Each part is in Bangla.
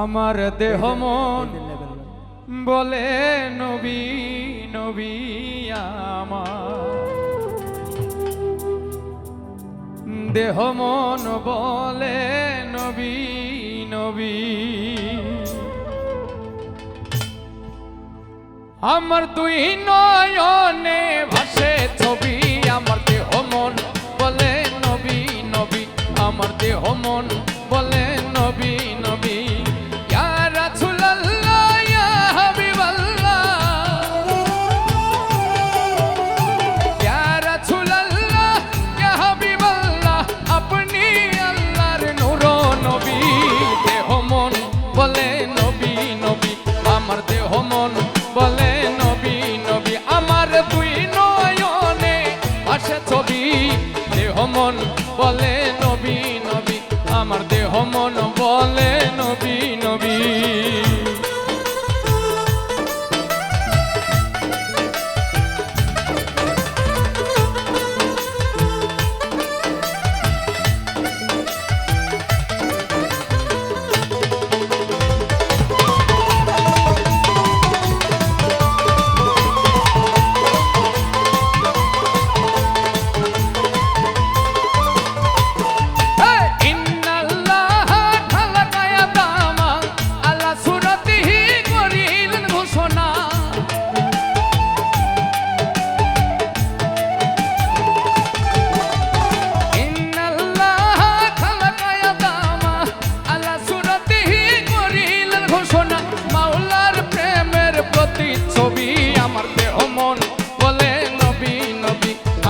আমার দেহ মন বলে নবী নবী, আমার দেহ মন বলে নবী নবী। আমার দুই নয়নে ভাসে ছবি, আমার দেহ মন বলে নবী নবী, আমার দেহ মন বলে নবী নবী। ইয়া রাসূলুল্লাহ ইয়া হাবিবাল্লাহ, ইয়া রাসূলুল্লাহ ইয়া হাবিবাল্লাহ, আপনি আল্লাহর নূর নবী। দেহ মন বলে নবী নবী, আমার দেহ মন বলে নবী নবী। আমার দুই নয়নে ভাসে ছবি, দেহ মন বলে নবী নবী, আমার দেহ মন বলে নবী নবী।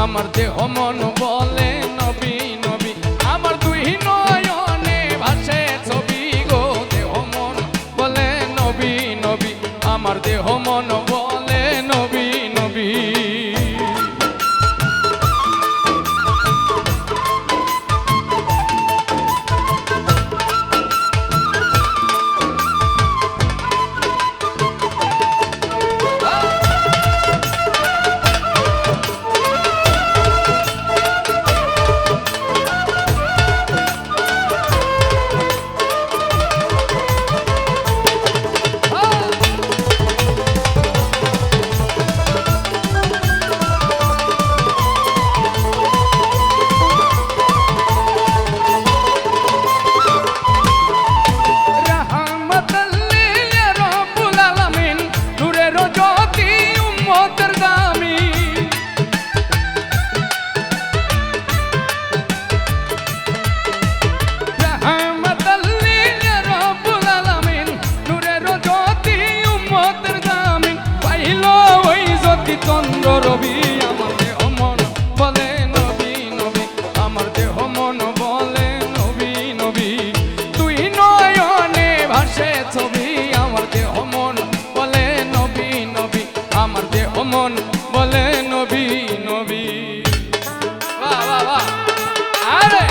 আমার দেহ মন বলে নবী নবী, আমার দুই নয়নে ভাসে ছবি গো। দেহ মন বলে নবী নবী, আমার দেহ মন বলে নবী নবী। চন্দ্র রবি, আমার দেহ মন বলে নবী নবী, আমার দেহ মন বলে নবী নবী। তুই নয়নে ভাসে ছবি, আমার দেহ মন বলে নবী নবী, আমার দেহ মন বলে নবী নবী। বাহ বাহ বাহ, আরে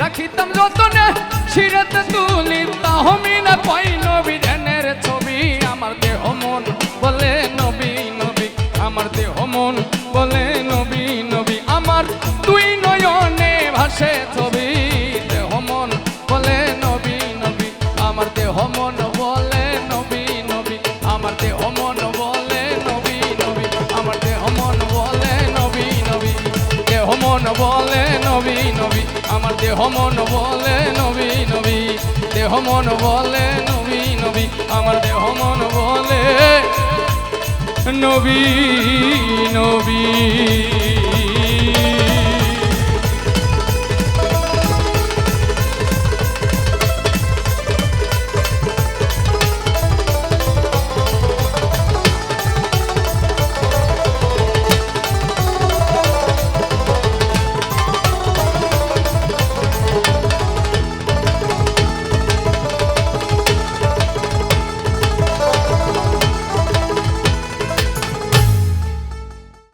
রাখিতাম যতনে শিরতে তুলি, তাহমি না পাই নবী জানের ছবি। আমার দেহ মন বলে নবী নবী, আমার দেহ মন বলে নবী নবী, আমার দুই নয়নে ভাসে ছবি। দেহ মন বলে নবী নবী, আমার দেহ মন বলে নবী নবী, আমার দেহ মন বলে নবী নবী। আমার দেহ মন বলে নবী নবী, দেহ মন বলে নবী নবী, আমার দেহ মন বলে নবী নবী।